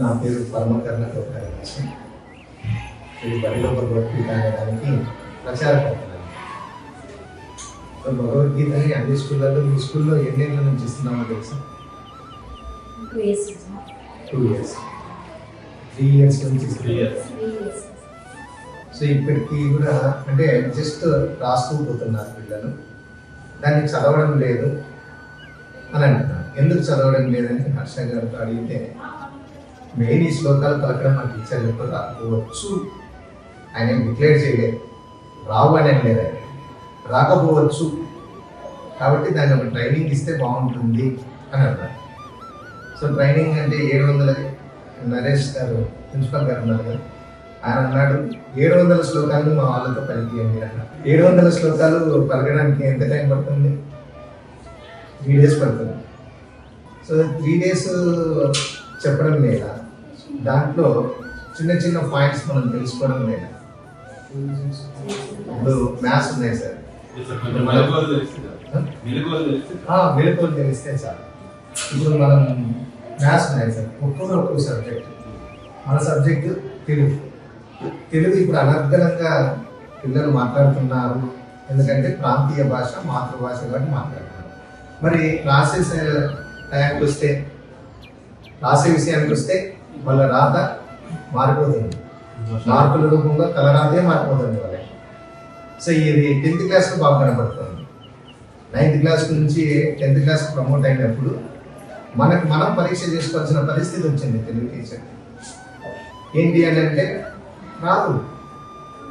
నా పేరు పరమకర్ణ గోపాలకృష్ణ. ఇది బడిలో భగవద్గీత అనేదానికి ప్రచారకర్తలు. భగవద్గీతని అన్ని స్కూళ్ళల్లో, మీ స్కూల్లో ఎన్నేళ్ళ నుంచి ఇస్తున్నామో తెలుసా? 2 years, 3 years నుంచి ఇస్తున్నాం. సో ఇప్పటికీ కూడా అంటే జస్ట్ రాసుకుపోతున్నారు పిల్లలు, దాన్ని చదవడం లేదు అని అంటున్నారు. ఎందుకు చదవడం లేదని హర్ష గారితో అడిగితే, మెయిన్ ఈ శ్లోకాలు పలకడం మా టీచర్ చెప్పి రాకపోవచ్చు, ఆయన డిక్లేర్ చేయలేదు, రావు అని అనలేదు, ఆయన రాకపోవచ్చు కాబట్టి దాన్ని ఒక ట్రైనింగ్ ఇస్తే బాగుంటుంది అని అన్నారు. సో ట్రైనింగ్ అంటే 700, నరేష్ గారు ప్రిన్సిపల్ గారు ఉన్నారు కదా, ఆయన అన్నాడు 700 శ్లోకాలు మా వాళ్ళతో పలికియండి అన్నారు. 700 శ్లోకాలు పలకడానికి ఎంత టైం పడుతుంది? 3 days పడుతుంది. సో 3 days చెప్పడం లేదా, దాంట్లో చిన్న చిన్న పాయింట్స్ మనం తెలుసుకోవడం లేదా? ఇప్పుడు మ్యాథ్స్ ఉన్నాయి సార్, మెలకువలు తెలిస్తే సార్. ఇప్పుడు మనం మ్యాథ్స్ ఉన్నాయి సార్, ఒక్కొక్క సబ్జెక్ట్. మన సబ్జెక్టు తెలుగు ఇప్పుడు అనర్గళంగా పిల్లలు మాట్లాడుతున్నారు, ఎందుకంటే ప్రాంతీయ భాష మాతృభాష కాబట్టి మాట్లాడుతున్నారు. మరి రాసే టైంకి వస్తే, రాసే విషయానికి వస్తే వాళ్ళ రాత మారిపోతుంది, మార్కుల రూపంలో తలరాతే మారిపోతుంది వాళ్ళకి. సో ఇది 10th క్లాస్లో బాగా కనబడుతుంది. 9th క్లాస్ నుంచి 10th క్లాస్కి ప్రమోట్ అయినప్పుడు మనం పరీక్ష చేసుకోవాల్సిన పరిస్థితి వచ్చింది తెలుగు టీచర్. ఏంటి అని అంటే రాదు.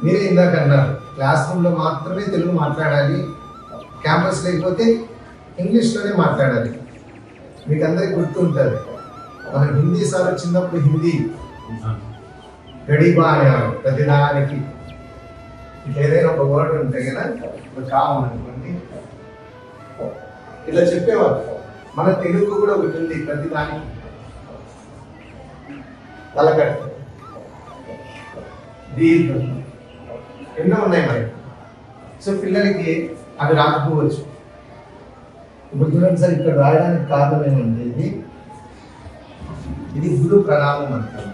మీరే ఇందాక అన్నారు, క్లాస్ రూమ్లో మాత్రమే తెలుగు మాట్లాడాలి, క్యాంపస్ లేకపోతే ఇంగ్లీష్లోనే మాట్లాడాలి. మీకు అందరికి గుర్తుంటుంది, మనం హిందీ సార్ చిన్నప్పుడు హిందీ గడిబా అనేవారు ప్రతిదానికి. ఏదైనా ఒక వర్డ్ ఉంటే కదా, కామన్ అనుకోండి, ఇలా చెప్పేవారు. మన తెలుగు కూడా ఒకటి ఉంది, ప్రతిదానికి తలకట్టు, దీర్ఘం, ఎన్నో ఉన్నాయి మనకి. సో పిల్లలకి అవి రాకపోవచ్చు. ఇప్పుడు చూడండి సార్, ఇక్కడ రాయడానికి కారణం ఏమంటే ఇది గురు ప్రణామం అంటారు.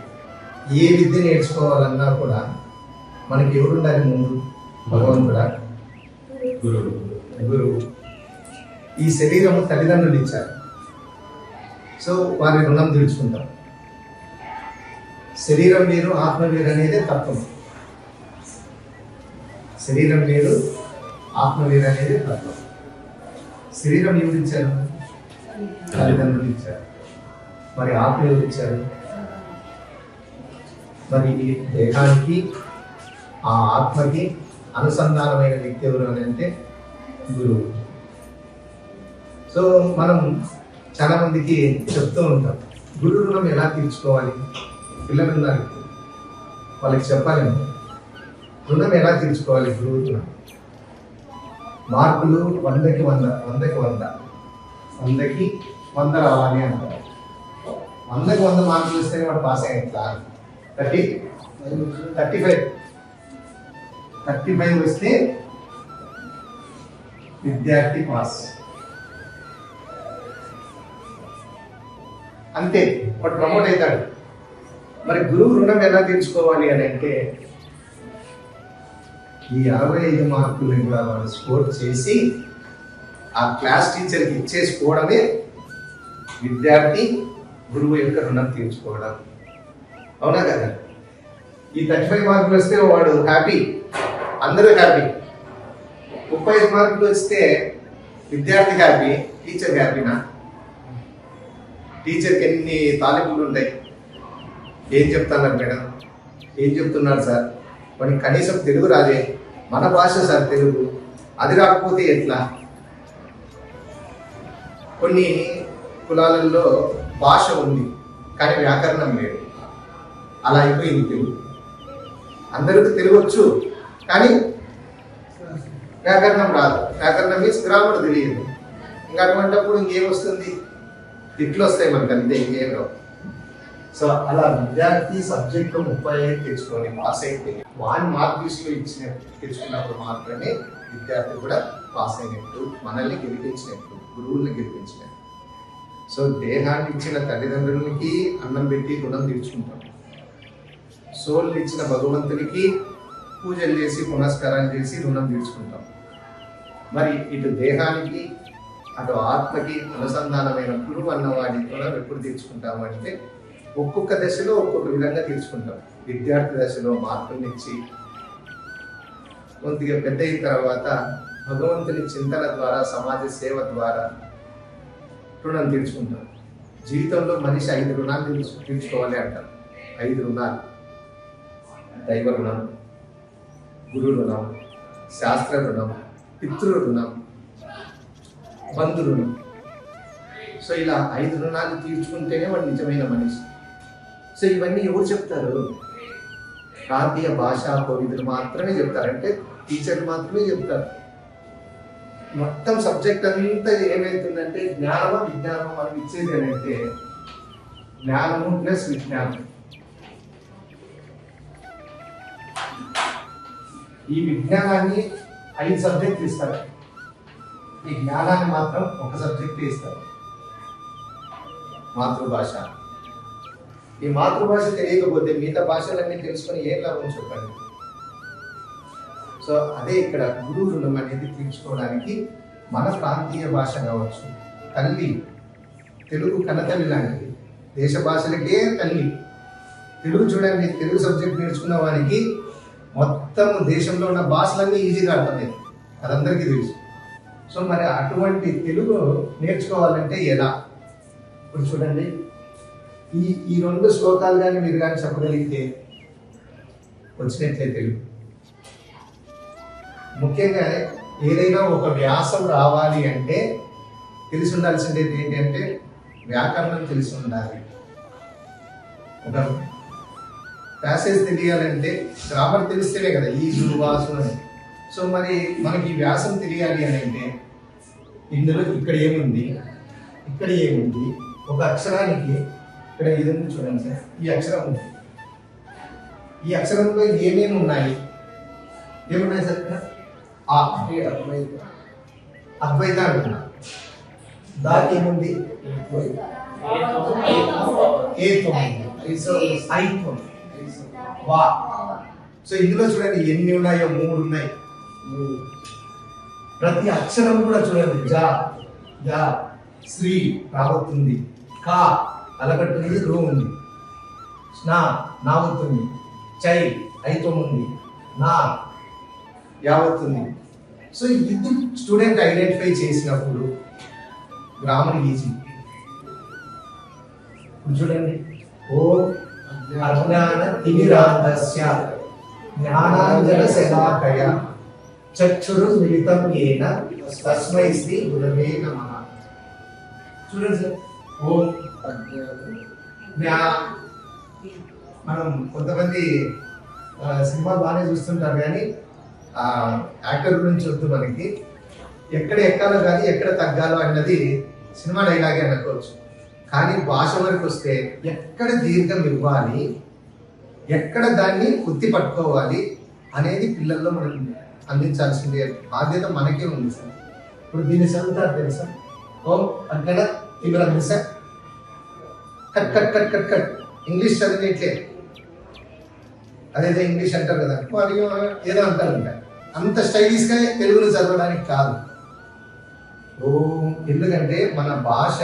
ఏ విద్య నేర్చుకోవాలన్నా కూడా మనకి ఎవరు ఉండాలి ముందు? భగవంతుడా, గురువు. ఈ శరీరము తల్లిదండ్రులు ఇచ్చారు, సో వారి రుణం తీర్చుకుంటాం. శరీరం వేరు, ఆత్మ వేరు అనేది తత్వం. శరీరం వేరు, ఆత్మ వేరు అనేది తత్వం. శరీరం ఎవరు ఇచ్చారు? తల్లిదండ్రులు ఇచ్చారు. మరి ఆత్మ ఎవరు ఇచ్చారు? మరి ఈ దేహానికి, ఆ ఆత్మకి అనుసంధానమైన వ్యక్తి ఎవరు అని అంటే గురువు. సో మనం చాలా మందికి చెప్తూ ఉంటాం, గురు రుణం ఎలా తీర్చుకోవాలి. పిల్లలు ఉన్నారు, వాళ్ళకి చెప్పాలి, రుణం ఎలా తీర్చుకోవాలి. గురువు రుణం మార్కులు 100కి 100 రావాలి అంటారు. 100కి 100 మార్కులు వస్తే వాడు పాస్ అయ్యేట్లా? 35 వస్తే విద్యార్థి పాస్, అంతే, వాడు ప్రమోట్ అవుతాడు. మరి గురువు రుణం ఎలా తీర్చుకోవాలి అని అంటే, ఈ 65 మార్కులు కూడా వాడు స్కోర్ చేసి ఆ క్లాస్ టీచర్కి ఇచ్చేసుకోవడమే విద్యార్థి గురువు యొక్క రుణం తీర్చుకోవడం. అవునా కదా? ఈ 35 మార్కులు వస్తే వాడు హ్యాపీ, అందరూ హ్యాపీ. 35 మార్కులు వస్తే విద్యార్థి హ్యాపీ, టీచర్ హ్యాపీనా? టీచర్కి ఎన్ని తాలింపులు ఉంటాయి. ఏం చెప్తున్నారు మేడం, ఏం చెప్తున్నారు సార్, వాడికి కనీసం తెలుగు రాదే, మన భాష సార్ తెలుగు, అది రాకపోతే ఎట్లా? కొన్ని కులాలలో భాష ఉంది కానీ వ్యాకరణం లేదు, అలా అయిపోయింది తెలుగు. అందరికీ తెలుగు వచ్చు కానీ వ్యాకరణం రాదు. వ్యాకరణం మీన్స్ గ్రామర్ తెలియదు. ఇంకా అటువంటిప్పుడు ఇంకేమొస్తుంది? తిట్లు వస్తాయి మనకు, అంతే, ఇంకేం రావు. సో అలా విద్యార్థి సబ్జెక్టు 35 తెచ్చుకొని పాస్ అయితే వాని మార్క్ లిస్ట్లో తెచ్చుకున్నప్పుడు మాత్రమే విద్యార్థి కూడా పాస్ అయినట్టు, మనల్ని గెలిపించినట్టు, గురువుల్ని గెలిపించినట్టు. సో దేహాన్ని ఇచ్చిన తల్లిదండ్రులకి అన్నం పెట్టి రుణం తీర్చుకుంటాం. సోల్ని ఇచ్చిన భగవంతునికి పూజలు చేసి పునస్కారాలు చేసి రుణం తీర్చుకుంటాం. మరి ఇటు దేహానికి అటు ఆత్మకి అనుసంధానమైనప్పుడు అన్న వాటి రుణం ఎప్పుడు తీర్చుకుంటాము అంటే ఒక్కొక్క దశలో ఒక్కొక్క విధంగా తీర్చుకుంటాం. విద్యార్థి దశలో మార్పునిచ్చి కొద్దిగా పెద్ద అయిన తర్వాత భగవంతుని చింతన ద్వారా సమాజ సేవ ద్వారా రుణం తీర్చుకుంటాం. జీవితంలో మనిషి 5 రుణాలు తీర్చుకోవాలి అంటారు. 5 రుణాలు: దైవ రుణం, గురు రుణం, శాస్త్ర రుణం, పితృ రుణం, బంధు రుణం. సో ఇలా 5 రుణాలు తీర్చుకుంటేనే వాడు నిజమైన మనిషి. సో ఇవన్నీ ఎవరు చెప్తారు? ప్రాంతీయ భాషా కోవిదులు మాత్రమే చెప్తారు, అంటే టీచర్లు మాత్రమే చెప్తారు. మొత్తం సబ్జెక్ట్ అంతా ఏమైతుందంటే జ్ఞానమా విజ్ఞానమా మనం ఇచ్చేది ఏంటంటే జ్ఞానము ప్లస్ విజ్ఞానం. ఈ విజ్ఞానాన్ని 5 సబ్జెక్టులు ఇస్తారు, ఈ జ్ఞానాన్ని మాత్రం 1 సబ్జెక్ట్ ఇస్తారు, మాతృభాష. ఈ మాతృభాష తెలియకపోతే మిగతా భాషలన్నీ తెలుసుకొని ఏం లాభం చెప్పండి. సో అదే ఇక్కడ గురువు రుణం అనేది తీర్చుకోవడానికి మన ప్రాంతీయ భాష కావచ్చు. తల్లి తెలుగు కన్నతల్లి లాంటిది, దేశ భాషలకే తల్లి. తెలుగు చూడండి, తెలుగు సబ్జెక్ట్ నేర్చుకున్న వారికి మొత్తం దేశంలో ఉన్న భాషలన్నీ ఈజీగా అర్థమయ్యాయి, అదందరికీ తెలుసు. సో మరి అటువంటి తెలుగు నేర్చుకోవాలంటే ఎలా? ఇప్పుడు చూడండి, ఈ 2 శ్లోకాలు కానీ మీరు కానీ చెప్పగలిగితే వచ్చినట్లే తెలుగు. ముఖ్యంగా ఏదైనా ఒక వ్యాసం రావాలి అంటే తెలిసి ఉండాల్సింది ఏంటి అంటే వ్యాకరణం తెలిసి ఉండాలి. ఒక ప్యాసేజ్ తెలియాలంటే గ్రామర్ తెలిస్తేనే కదా ఈ వాసు అని. సో మరి మనకి ఈ వ్యాసం తెలియాలి అని అంటే ఇందులో ఇక్కడ ఏముంది, ఇక్కడ ఏముంది, ఒక అక్షరానికి ఇక్కడ ఇది చూడండి సార్, ఈ అక్షరం ఉంది, ఈ అక్షరంలో ఏమేమి ఉన్నాయి, ఏమున్నాయి సార్? ఇక్కడ అద్వైత అంటున్నా, దానికి ఏముంది? వా. సో ఇందులో చూడండి ఎన్ని ఉన్నాయో, 3 ఉన్నాయి. ప్రతి అక్షరం కూడా చూడండి, జా యా శ్రీ రాబోతుంది, కా అలకట్టుంది, రూ ఉంది, స్నా నావుతుంది, చై ఐతో ఉంది, నా యావత్తుంది. సో ఇది స్టూడెంట్ ఐడెంటిఫై చేసినప్పుడు గ్రామర్ ఈజీ. చూడండి, ఓ అజ్ఞాన తిమిరాంధస్య జ్ఞానాంజన శలాకయ చక్షురున్మిలితం యేన తస్మై శ్రీ గురవే నమః. చూడండి సార్, ఓం మనం కొంతమంది సినిమా బాగానే చూస్తుంటారు కానీ యాక్టర్ గురించి వద్దు, మనకి ఎక్కడ ఎక్కాలో కానీ ఎక్కడ తగ్గాలో అన్నది సినిమా డైలాగే అనుకోవచ్చు. కానీ భాష వరకు వస్తే ఎక్కడ దీర్ఘం ఇవ్వాలి, ఎక్కడ దాన్ని గుర్తి పట్టుకోవాలి అనేది పిల్లల్లో మనం అందించాల్సిందే బాధ్యత మనకే ఉంది సార్. ఇప్పుడు దీన్ని చదువుతారు తెలుసా? ఓ అక్కడ తీవ్ర sir, cut cut cut cut cut English చదివినట్లే, అదేదో ఇంగ్లీష్ అంటారు కదా, వాళ్ళు ఏదో అంటారు అంట, అంత స్టైలిష్గా తెలుగులో చదవడానికి కాదు. ఓ ఎందుకంటే మన భాష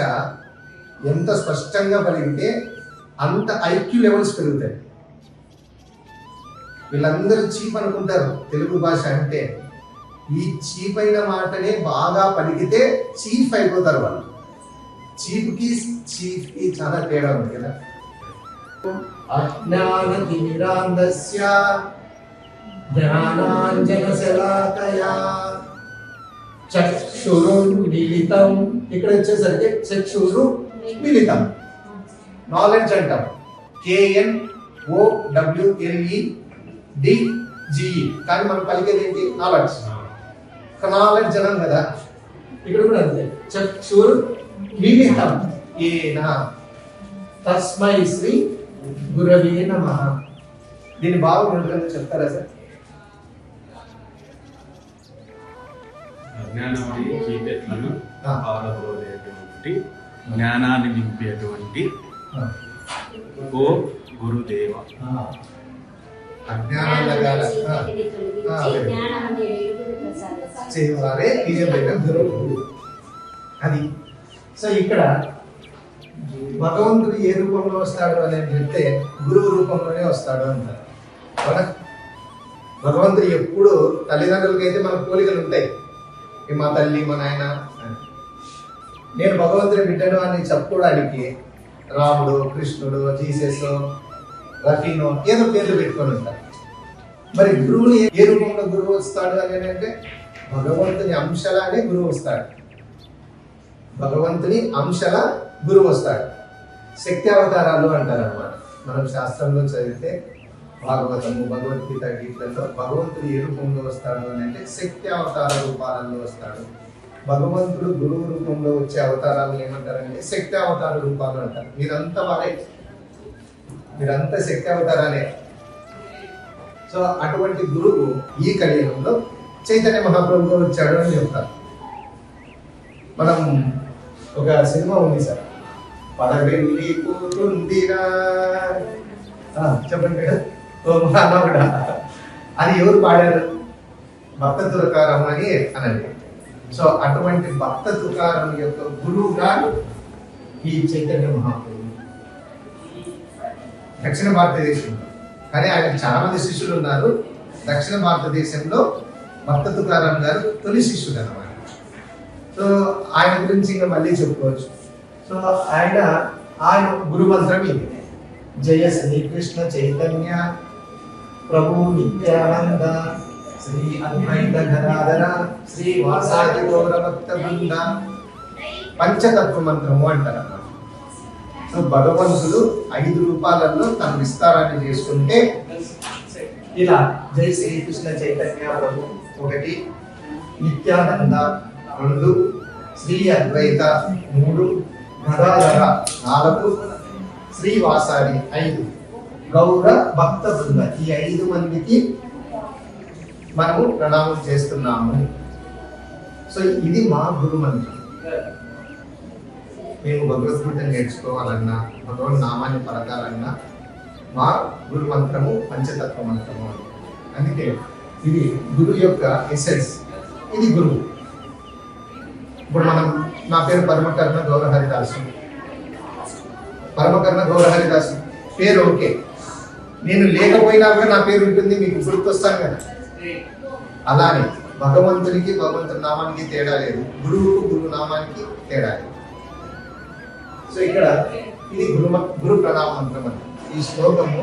ఎంత స్పష్టంగా పలిగితే అంత ఐక్యూ లెవెల్స్ పెరుగుతాయి. వీళ్ళందరూ చీప్ అనుకుంటారు తెలుగు భాష అంటే, ఈ చీప్ అయిన మాటనే బాగా పలికితే చీఫ్ అయిపోతారు వాళ్ళు. చీప్కి చీఫ్కి చాలా తేడా ఉంది కదా. అజ్ఞాన తిమిరాంధస్య జ్ఞానాంజన శలాకయా చక్షురున్మిలితం, ఇక్కడ వచ్చేసరికి చక్షురు మిలితం, నాలెడ్జ్ అంటాం, KNOWLEDGE, కానీ మనం పలికేది ఏంటి? నాలెడ్జ్. నాలెడ్జ్ అనం కదా, ఇక్కడ కూడా అంతే, చక్షుర్ మిలితం ఏన తస్మై శ్రీ గురవే నమః. దీన్ని బాగా వివరంగా చెప్తారా సార్? అజ్ఞానమని చీకట్లను పారద్రోలేటువంటి జ్ఞానాన్ని నింపేటువంటి ఓ గురుదేవ. అజ్ఞానాల చేయవారే నిజమైన గురువు. అది. సో ఇక్కడ భగవంతుడు ఏ రూపంలో వస్తాడు అని చెప్తే గురువు రూపంలోనే వస్తాడు అంటారు. అవునా? భగవంతుడు ఎప్పుడు తల్లిదండ్రులకి అయితే మన పోలికలు ఉంటాయి, మా తల్లి మా నాయన. నేను భగవంతుని బిడ్డను అని చెప్పుకోవడానికి రాముడు, కృష్ణుడు, జీసస్, రఫీనో ఏదో పేర్లు పెట్టుకొని ఉంటారు. మరి గురువుని ఏ రూపంలో గురువు వస్తాడు అని అంటే భగవంతుని అంశలానే గురువు వస్తాడు. భగవంతుని అంశల గురువు వస్తాడు. శక్తి అవతారాలు అంటారు అన్నమాట. మనం శాస్త్రంలో చదివితే భాగవతము, భగవద్గీత గీతల్లో భగవంతుడు ఏ రూపంలో వస్తాడు అని అంటే శక్తి అవతార రూపాలలో వస్తాడు. భగవంతుడు గురువు రూపంలో వచ్చే అవతారాలను ఏమంటారంటే శక్తి అవతార రూపాలు అంటారు. మీరంతా వారే, మీరంతా శక్తి అవతారాలే. సో అటువంటి గురువు ఈ కలియుగంలో చైతన్య మహాప్రభుగా వచ్చాడు అని చెప్తారు. మనం ఒక సినిమా ఉంది సార్, పడవెళ్ళి పోతుందిరా, చెప్పండి కదా, అది ఎవరు పాడారు? భక్త తుకారం అని అనండి. సో అటువంటి భక్త తుకారం యొక్క గురువుగా ఈ చైతన్య మహాప్రభు దక్షిణ భారతదేశంలో. కానీ ఆయనకు చాలా మంది శిష్యులు ఉన్నారు. దక్షిణ భారతదేశంలో భక్త తుకారం గారు తొలి శిష్యుడు అన్నమాట. సో ఆయన గురించి ఇంకా మళ్ళీ చెప్పుకోవచ్చు. సో ఆయన గురు మంత్రం ఇది: జయ శ్రీకృష్ణ చైతన్య ప్రభు నిత్యానంద శ్రీ అద్వైత గదాధర శ్రీ వాసాది గౌర భక్త బృంద. పంచతత్వ మంత్రము అంటారు అన్నమాట. సో భగవంతుడు 5 రూపాలలో తన విస్తారాన్ని చేసుకుంటే ఇలా జై శ్రీకృష్ణ చైతన్య ప్రభు 1, నిత్యానంద 2, శ్రీ అద్వైత 3, గదాధర 4, శ్రీ వాసాది 5, గౌర భక్త బృంద ఈ 5 మందికి మనము ప్రణామం చేస్తున్నాము. సో ఇది మా గురు మంత్రం. మేము భగవద్గీత నేర్చుకోవాలన్నా, భగవన్ నామాన్ని పలకాలన్నా మా గురు మంత్రము పంచతత్వ మంత్రము అని. అందుకే ఇది గురు యొక్క ఎసెన్స్, ఇది గురువు. ఇప్పుడు నా పేరు పరమకర్ణ గౌరహరిదాసు. పరమకర్ణ గౌరహరిదాసు పేరు ఓకే, నేను లేకపోయినా కూడా నా పేరు ఉంటుంది, మీకు గుర్తొస్తాను కదా. అలానే భగవంతునికి భగవంతుని నామానికి తేడా లేదు, గురువుకు గురువు నామానికి తేడా లేదు. సో ఇక్కడ ఇది గురు ప్రణామ మంత్రం అంటే ఈ శ్లోకము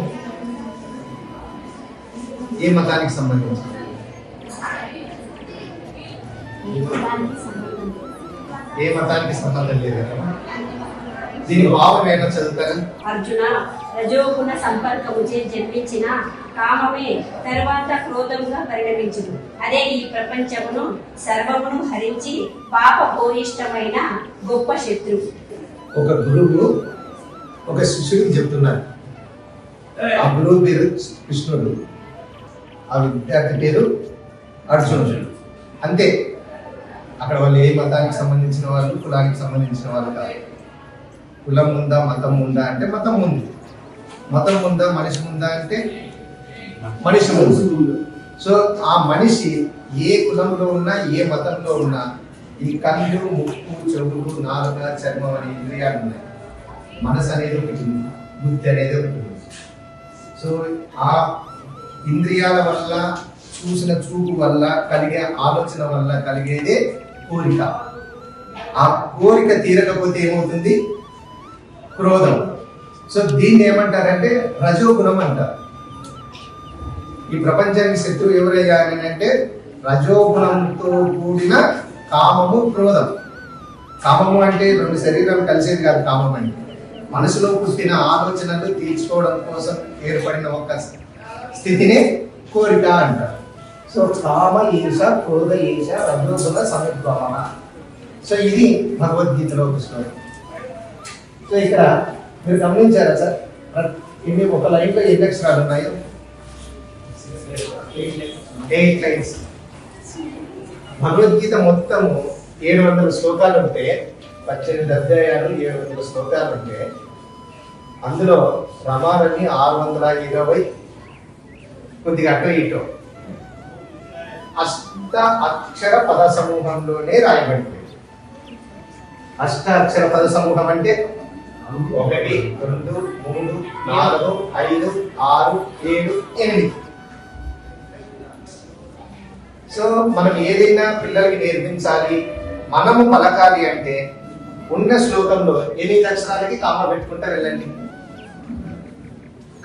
ఏ మతానికి సంబంధించింది? ఏ మతానికి సంబంధం లేదు కదా. దీని భావం ఏంటో చదువుతారు. అర్జున, రజోగుణ సంపర్కముచే జన్మించిన కామమే తరువాత క్రోధంగా పరిణమించును. అదే ఈ ప్రపంచమును సర్వమును హరించి పాప భూయిష్టమైన గొప్ప శత్రువు. ఒక గురువు ఒక శిష్యుడికి చెప్తున్నారు. ఆ గురువు పేరు కృష్ణుడు, ఆ విద్యార్థి పేరు అర్జునుడు. అంతే. అక్కడ వాళ్ళు ఏ మతానికి సంబంధించిన వాళ్ళు, కులానికి సంబంధించిన వాళ్ళు కాదు. కులం ఉందా, మతం ఉందా అంటే మతం ఉంది. మతం ఉందా, మనిషి ఉందా అంటే మనిషి ఉంది. సో ఆ మనిషి ఏ కులంలో ఉన్నా, ఏ మతంలో ఉన్నా, ఈ కళ్ళు, ముక్కు, చెవులు, నాలుక, చర్మం అనే ఇంద్రియాలు ఉన్నాయి. మనసు అనేది ఒకటి ఉంది, బుద్ధి అనేది ఒకటి ఉంది. సో ఆ ఇంద్రియాల వల్ల, చూసిన చూపు వల్ల కలిగే ఆలోచన వల్ల కలిగేదే కోరిక. ఆ కోరిక తీరకపోతే ఏమవుతుంది? క్రోధం. సో దీన్ని ఏమంటారంటే రజోగుణం అంటారు. ఈ ప్రపంచానికి శత్రువు ఎవరయ్యా అని అంటే రజోగుణంతో కూడిన కామము, క్రోధం. కామము అంటే 2 శరీరాలు కలిసేది కాదు. కామం అంటే మనసులో పుట్టిన ఆలోచనలు తీర్చుకోవడం కోసం ఏర్పడిన ఒక స్థితిని కోరిక అంటారు. సో కామ ఈశ, క్రోధ ఈశ, రజోగుణ సముద్భవ. సో ఇది భగవద్గీతలో ఒక స్టోరీ. సో ఇక్కడ మీరు గమనించారా సార్, ఇవి ఒక లైన్లో ఎన్ని అక్షరాలు ఉన్నాయో? 8 లైన్స్. భగవద్గీత మొత్తము 700 శ్లోకాలు ఉంటే 18 అధ్యాయాలు 700 శ్లోకాలు ఉంటే అందులో ప్రమాణాన్ని 620 కొద్దిగా అటో ఇటో అష్ట అక్షర పద సమూహంలోనే రాయబడింది. అష్ట అక్షర పద సమూహం అంటే 1 2 3 4 5 6 7 8. సో మనం ఏదైనా పిల్లలకి నేర్పించాలి, మనము పలకాలి అంటే ఉన్న శ్లోకంలో 8 అక్షరాలకి కామ పెట్టుకుంటా వెళ్ళండి.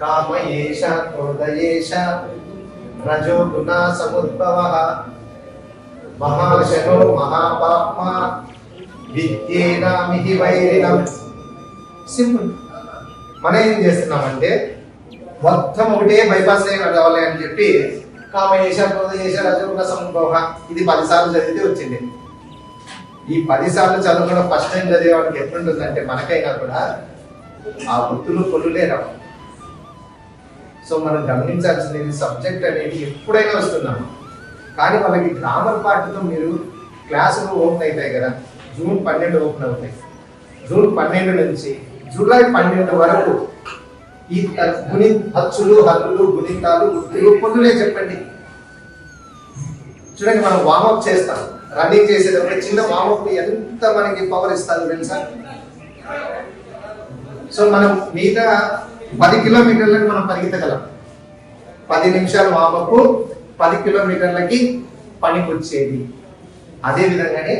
కామ ఏష క్రోధయేష రజో గుణ సముద్భవ మహాశనో మహాపాప్మ విద్యేనామిహి వైరిణం. సింపుల్. మనం ఏం చేస్తున్నామంటే మొత్తం ఒకటే బైపాస్ లైన్ కావాలి అని చెప్పి కామయేష క్రోధయేష రజో గుణ సముద్భవ ఇది 10 సార్లు చదివితే వచ్చింది. ఈ 10 సార్లు చదవకుండా ఫస్ట్ టైం చదివేవాడికి ఎట్లుంటుందంటే మనకైనా కూడా ఆ గుర్తులు కొలులే రావు. సో మనం గమనించాల్సింది సబ్జెక్ట్ అనేది ఎప్పుడైనా వస్తున్నాము, కానీ వాళ్ళకి గ్రామర్ పార్ట్తో మీరు క్లాసులు ఓపెన్ అవుతాయి కదా. జూన్ 12 ఓపెన్ అవుతాయి. జూన్ 12 నుంచి జూలై 12 వరకు ఈ అచ్చులు హల్లులు గుణితాలు గుర్తులు పొందులే చెప్పండి. చూడండి, మనం వామప్ చేస్తాం. రన్నింగ్ చేసేటప్పుడు చిన్న వామప్ ఎంత మనకి పవర్ ఇస్తారు తెలుసా? సో మనం మిగతా 10 కిలోమీటర్లకు మనం పరిగెత్తగలం. 10 నిమిషాలు వామప్ 10 కిలోమీటర్లకి పనికొచ్చేది. అదే విధంగానే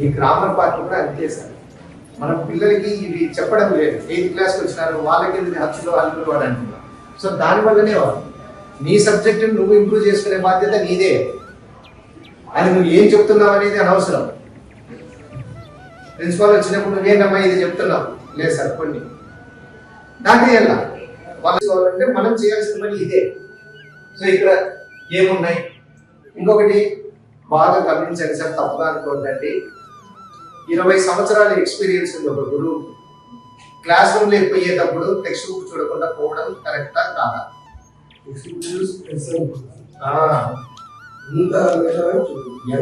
ఈ గ్రామర్ పార్ట్ కూడా అంతే సార్. మనం పిల్లలకి ఇవి చెప్పడం లేదు. 8th క్లాస్కి వచ్చినారు వాళ్ళకి హచ్చులు హల్లులు అని అంటున్నాం. సో దానివల్లనే నీ సబ్జెక్ట్ నువ్వు ఇంప్రూవ్ చేసుకునే బాధ్యత నీదే. అని నువ్వు ఏం చెప్తున్నావు అనేది అనవసరం. ప్రిన్సిపాల్ వచ్చినప్పుడు నువ్వేంటమ్మా ఇది చెప్తున్నావు, లేదు సార్ కొన్ని దాంట్లో ఎలా వాళ్ళంటే మనం చేయాల్సిన పని ఇదే. సో ఇక్కడ ఏమున్నాయి, ఇంకొకటి బాగా గమనించండి సార్, తప్పుగా అనుకోండి. 20 సంవత్సరాల ఎక్స్పీరియన్స్ ఉంది ఒక గురువు. క్లాస్ రూమ్ లోకి పోయేటప్పుడు టెక్స్ట్ బుక్ చూడకుండా పోవడం కరెక్టా కాదా?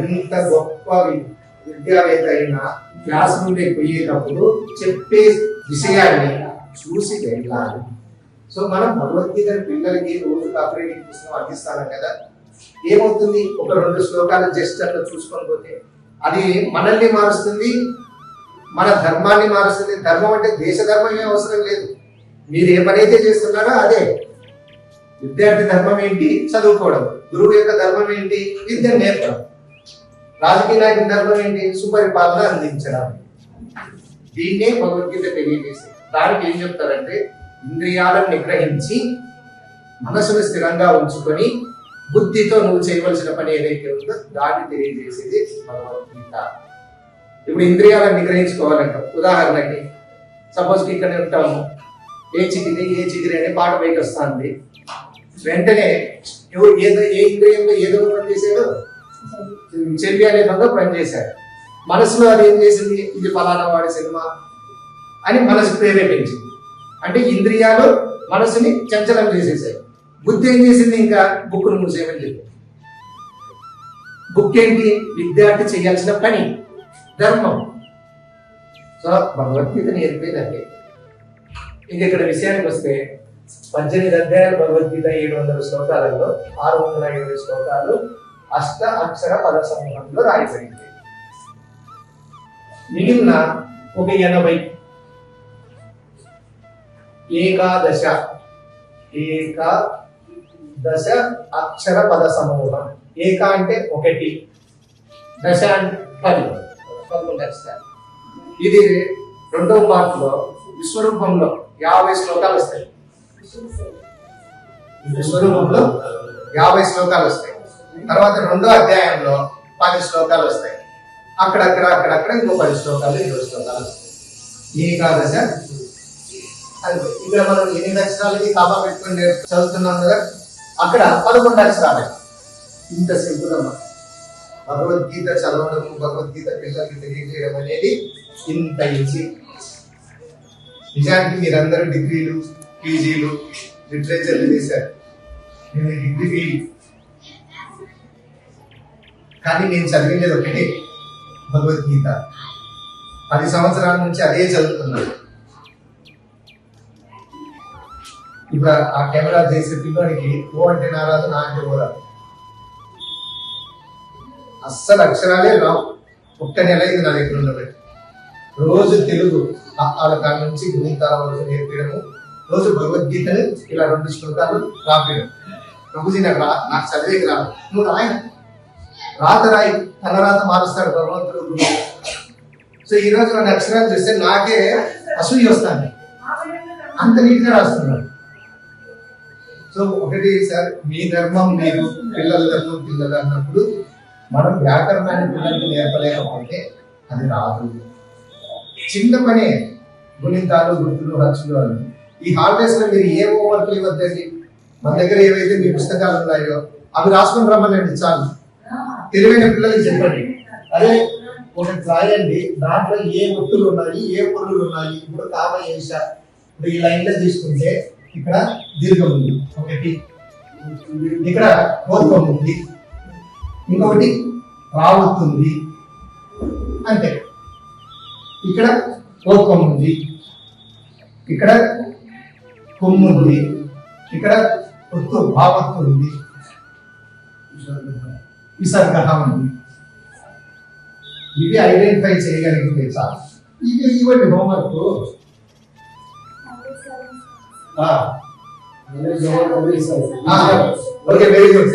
ఎంత గొప్ప విద్యావేత్త అయినా క్లాస్ రూమ్ లోకి పోయేటప్పుడు చెప్పే విషయాన్ని చూసి వెళ్ళాలి. సో మనం భగవద్గీత పిల్లలకి రోజు ఆపరేటింగ్ పుస్తకం అందిస్తాను కదా, ఏమవుతుంది? ఒక 2 శ్లోకాలు జస్ట్ అట్లా చూసుకొని పోతే అది మనల్ని మారుస్తుంది, మన ధర్మాన్ని మారుస్తుంది. ధర్మం అంటే దేశ ధర్మమే అవసరం లేదు. మీరు ఏ పని అయితే చేస్తున్నారో అదే. విద్యార్థి ధర్మం ఏంటి? చదువుకోవడం. గురువు యొక్క ధర్మం ఏంటి? విద్య నేర్పడం. రాజకీయ నాయకుడి ధర్మం ఏంటి? సుపరిపాలన అందించడం. దీన్నే భగవద్గీత తెలియజేస్తుంది. దానికి ఏం చెప్తారంటే ఇంద్రియాలను నిగ్రహించి మనసును స్థిరంగా ఉంచుకొని బుద్ధితో నువ్వు చేయవలసిన పని ఏదైతే ఉందో దాన్ని తెలియజేసేది భగవద్గీత. ఇప్పుడు ఇంద్రియాలను నిగ్రహించుకోవాలంట. ఉదాహరణకి సపోజ్ ఇక్కడ ఉంటాము, ఏ చిగిరి అనే పాట పైకి వస్తుంది. వెంటనే ఏ ఇంద్రియంలో ఏదో పని చేశాడో చెవి అనే పనిలో పని చేశాడు. మనసులో అది ఏం చేసింది? ఇది ఫలానా వాడి సినిమా అని మనసు ప్రేరేపించింది. అంటే ఇంద్రియాలు మనసుని చంచలం చేసేసాయి. బుద్ధి ఏం చేసింది? ఇంకా బుక్ను మూసేయమని చెప్పి. బుక్ ఏంటి? విద్యార్థి చేయాల్సిన పని, ధర్మం. సో భగవద్గీత నేర్పేదండి. ఇంక ఇక్కడ విషయానికి వస్తే 18 అధ్యాయాలు భగవద్గీత 700 శ్లోకాలలో 620 శ్లోకాలు అష్ట అక్షర పద సమూహంలో రాయబడింది. మిగిలిన ఒక 80 ఏకాదశ అక్షర పద సమూహం. ఏక అంటే 1, దశ అంటే 11 అక్షరాలు. ఇది 2వ పార్ట్లో విశ్వరూపంలో 50 శ్లోకాలు వస్తాయి. విశ్వరూపంలో 50 శ్లోకాలు వస్తాయి. తర్వాత 2వ అధ్యాయంలో 10 శ్లోకాలు వస్తాయి. అక్కడక్కడ ఇంకో 10 శ్లోకాలు 20 శ్లోకాలు వస్తాయి. ఏకాదశ. ఇక్కడ మనం 8 అక్షరాలకి కామా పెట్టుకుని చదువుతున్నాం కదా, అక్కడ 11 అక్షరాలు. ఇంత సింపుల్ అమ్మా. భగవద్గీత చదవడం, భగవద్గీత పిల్లలకి తెలియజేయడం అనేది ఇంత ఈజీ. నిజానికి మీరందరూ డిగ్రీలు, పీజీలు, లిటరేచర్లు చేశారు. నేను డిగ్రీ ఫెయిల్, కానీ నేను చదివింది ఒకటి భగవద్గీత. 10 సంవత్సరాల నుంచి అదే చదువుతున్నారు. ఇప్పుడు ఆ కెమెరా చేసే పిల్లడికి ఓ అంటే నా రాదు, నా అంటే ఓ రాదు, అస్సలు అక్షరాలే రావు. ఒక్క నెల ఇది నా దగ్గర ఉండబట్టి రోజు తెలుగు వాళ్ళ కాడ నుంచి గుణితాల వరకు నేర్పించడము, రోజు భగవద్గీతని ఇలా 2 శ్లోకాలు రాపేయడం. ప్రభుజీ నాకు చదివేకి రాదు, నువ్వు రాయి, రాత రాయి, తన రాత మారుస్తాడు భగవంతుడు గురువు. సో ఈ రోజు మన అక్షరాలు చూస్తే నాకే అసూయ వస్తాను, అంత నీట్గా రాస్తున్నాడు. సో ఒకటి సార్, మీ ధర్మం మీరు, పిల్లల ధర్మం పిల్లలు అన్నప్పుడు మనం వ్యాకరణాన్ని పిల్లలకి నేర్పలేకపోతే అది రాదు. చిన్న పనే గుణితాలు, గుర్తులు, హచ్చులు అని. ఈ హాలిడేస్ లో మీరు ఏ హోంవర్క్లు ఇవ్వద్దండి. మన దగ్గర ఏవైతే మీ పుస్తకాలు ఉన్నాయో అవి రాసుకొని రమ్మనండి చాలు. తెలివైన పిల్లలకి చెప్పండి, అదే ఒకటి రాయండి, దాంట్లో ఏ ఒత్తులు ఉన్నాయి, ఏ పొరులు ఉన్నాయి. ఇప్పుడు కామ ఏష, ఇప్పుడు ఈ లైన్ లో తీసుకుంటే ఇక్కడ దీర్ఘం ఉంది ఒకటి, ఇక్కడ కోత్వం ఉంది, ఇంకొకటి రావుతుంది, అంతే. ఇక్కడ కోత్వం ఉంది, ఇక్కడ కొమ్ము ఉంది, ఇక్కడ ఒత్తు భావత్తు ఉంది, విసర్గ ఉంది. ఇవి ఐడెంటిఫై చేయగలిగితే చాలు. ఇవి ఇవ్వండి హోంవర్క్. Okay, very good.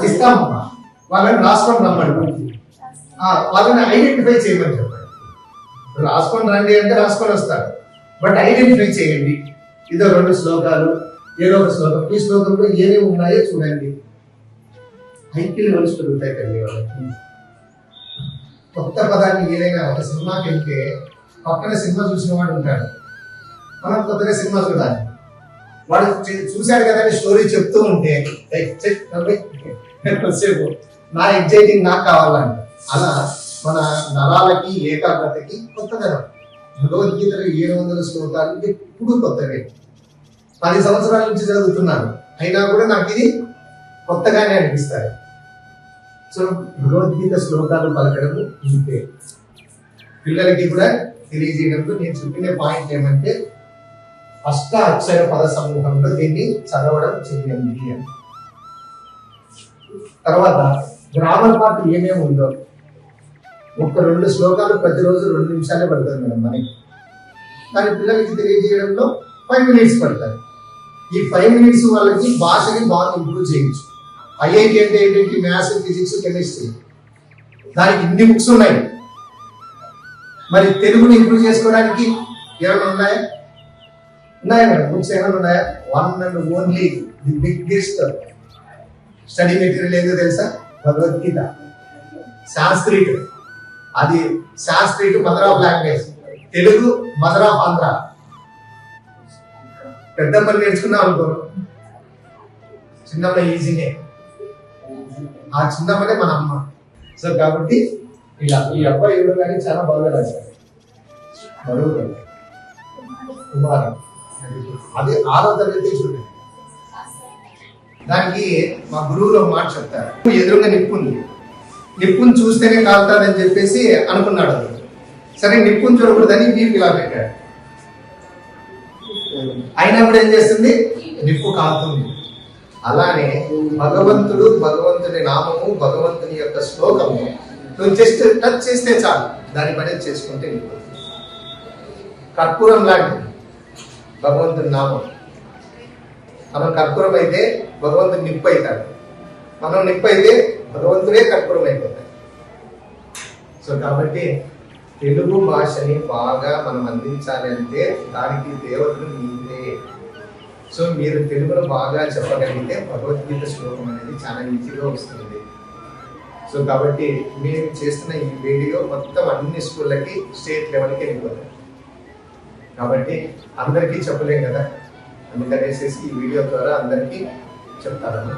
ఇస్తాము, వాళ్ళని రాసుకొని రమ్మండి, వాళ్ళని ఐడెంటిఫై చేయమని చెప్పండి. రాసుకొని రండి అంటే రాసుకొని వస్తారు, బట్ ఐడెంటిఫై చేయండి. ఇదో 2 శ్లోకాలు, ఏదో ఒక శ్లోకం, ఈ శ్లోకంలో ఏమేమి ఉన్నాయో చూడండి. ఐక్యులు మనిషి పెరుగుతాయి తల్లి వాళ్ళకి. కొత్త పదాన్ని ఏదైనా ఒక సినిమాకి వెళ్తే పక్కన సినిమా చూసిన వాడు ఉంటాడు, మనం కొత్తగా సినిమా చూడాలి. వాడు చూశాడు కదా అని స్టోరీ చెప్తూ ఉంటే కొద్దిసేపు నా ఎగ్జైటింగ్ నాకు కావాలంట. అలా మన నరాలకి, ఏకాగ్రతకి కొత్తదనం. భగవద్గీతలో 700 శ్లోకాలు ఎప్పుడు కొత్తవే. 10 సంవత్సరాల నుంచి చదువుతున్నాను, అయినా కూడా నాకు ఇది కొత్తగానే అనిపిస్తాయి. సో భగవద్గీత శ్లోకాలు పలకడము ఇంతే. పిల్లలకి కూడా తెలియజేయడంలో నేను చెప్పిన పాయింట్ ఏమంటే, అష్ట అక్షర పద సమూహంలో దీన్ని చదవడం చెయ్యండి అని. తర్వాత గ్రామర్ పార్ట్ ఏమేమి ఉందో ఒక 2 శ్లోకాలు ప్రతిరోజు 2 నిమిషాలే పడుతుంది మేడం మనకి, కానీ పిల్లలకి తెలియజేయడంలో 5 మినిట్స్ పడతాయి. ఈ 5 మినిట్స్ వాళ్ళకి భాషని బాగా ఇంప్రూవ్ చేయొచ్చు. ఐఐటి అంటే ఏంటంటే మ్యాథ్స్, ఫిజిక్స్, కెమిస్ట్రీ, దానికి ఇన్ని బుక్స్ ఉన్నాయి. మరి తెలుగుని ఇంప్రూవ్ చేసుకోవడానికి ఏమైనా ఉన్నాయా? ఉన్నాయా మేడం? బుక్స్ ఏమైనా ఉన్నాయా? One and only the biggest study material ఏదో తెలుసా? భగవద్గీత. సాంస్క్రిట్, అది Sanskrit mother of language, Telugu mother of Andhra. పెద్ద పని నేర్చుకున్నాం అనుకో, చిన్నమ్మ ఈజీనే, ఆ చిన్నమ్మనే మన అమ్మ. సో కాబట్టి ఇలా ఈ అబ్బాయి ఎవరు కానీ చాలా బాగా రాశారు. బరువు కుమారం, అది 6వ తరగతి చూడండి. దానికి మా గురువులు మాట చెప్తారు, ఎదురుగా నిప్పు ఉంది, నిప్పుని చూస్తేనే కాలుతాదని చెప్పేసి అనుకున్నాడు. సరే నిప్పుని చూడకూడదని వీపు ఇలా పెట్టాడు, అయినా కూడా ఏం చేస్తుంది? నిప్పు కాలుతుంది. అలానే భగవంతుడు, భగవంతుని నామము, భగవంతుని యొక్క శ్లోకము నువ్వు జస్ట్ టచ్ చేస్తే చాలు, దాని పని చేసుకుంటే నిప్పు. కర్పూరం లాంటిది భగవంతుని నామం. మనం కర్పూరం అయితే భగవంతుని నిప్పు అవుతాడు, మనం నిప్పు అయితే భగవంతుడే కర్పూరం అయిపోతాడు. సో కాబట్టి తెలుగు భాషని బాగా మనం అందించాలి అంటే దానికి దేవతలు మీరే. సో మీరు తెలుగును బాగా చెప్పగలిగితే భగవద్గీత శ్లోకం అనేది చాలా ఈజీగా వస్తుంది. సో కాబట్టి మీరు చేస్తున్న ఈ వీడియో మొత్తం అన్ని స్కూళ్ళకి స్టేట్ లెవెల్కి వెళ్ళిపోతాయి. కాబట్టి అందరికీ చెప్పలేం కదా, అందుకనేసి ఈ వీడియో ద్వారా అందరికీ చెప్తారన్న.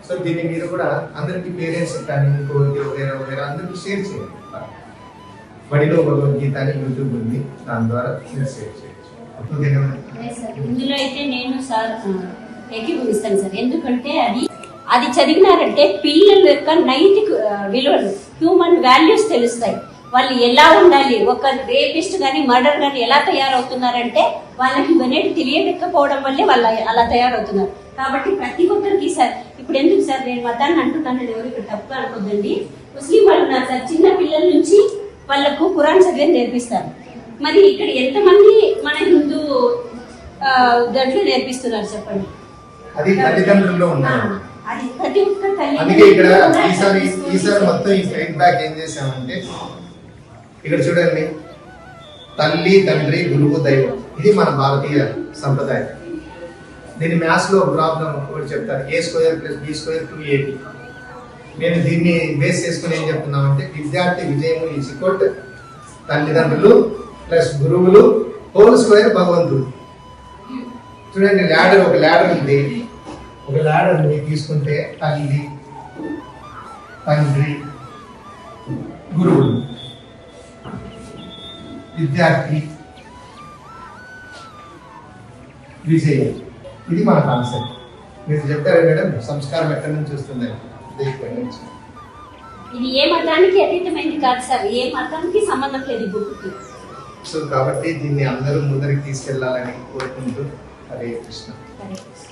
సో దీన్ని మీరు కూడా అందరికీ పేరెంట్స్ కానీ వేరే అందరికీ షేర్ చేయండి. బడిలో భగవద్గీత అని యూట్యూబ్ ఉంది, దాని ద్వారా మీరు షేర్ చేయొచ్చు. ఇందులో అయితే నేను సార్ ఏకీభవిస్తాను సార్. ఎందుకంటే అది చదివినారంటే పిల్లల యొక్క నైతిక విలువలు, హ్యూమన్ వాల్యూస్ తెలుస్తాయి. వాళ్ళు ఎలా ఉండాలి, ఒక రేపిస్ట్ కానీ మర్డర్ కానీ ఎలా తయారవుతున్నారంటే వాళ్ళకి ఇవన్నీ తెలియకపోవడం వల్లే వాళ్ళు అలా తయారవుతున్నారు. కాబట్టి ప్రతి ఒక్కరికి సార్, ఇప్పుడు ఎందుకు సార్ నేను మతాన్ని అంటున్నాను, ఎవరు ఇక్కడ తప్పు అనుకోద్దండి. ముస్లిం వాళ్ళు ఉన్నారు సార్, చిన్న పిల్లల నుంచి వాళ్ళకు ఖురాన్ చదివి నేర్పిస్తారు. మరి ఇక్కడ ఎంతమంది మన హిందూ దాంట్లో నేర్పిస్తున్నారు చెప్పండి? అది తల్లిదండ్రుల్లో ఉన్నారు. అది ప్రతి ఒక్క తల్లి. అందుకే ఇక్కడ ఈసారి మొత్తం ఈ ఫీడ్బ్యాక్ ఏం చేసామంటే, ఇక్కడ చూడండి, తల్లి, తండ్రి, గురువు, దైవం. ఇది మన భారతీయ సంప్రదాయం. దీని మ్యాథ్స్ లో ప్రాబ్లం ఒకటి చెప్తారు, a² + b² 2ab. నేను దీన్ని బేస్ చేసుకుని ఏం చెప్తున్నామంటే, విద్యార్థి విజయము = తల్లిదండ్రులు ప్లస్ గురువులు ² భగవంతుడు. చూడండి, ఒక ల్యాడర్ ఉంది. ఒక ల్యాడర్ తీసుకుంటే తల్లి, తండ్రి, గురువులు, విద్యార్థి, విజయం. ఇది మన కాన్సెప్ట్. మీరు చెప్తారు మేడం, సంస్కారం ఎక్కడి నుంచి వస్తుంది? ఇది ఏ మతానికి అతీతమైంది కాదు సార్, ఏ మతానికి సంబంధం లేదు బుక్కి. సో కాబట్టి దీన్ని అందరూ ముందరికి తీసుకెళ్లాలని కోరుకుంటూ, హరే కృష్ణ. హరే కృష్ణ.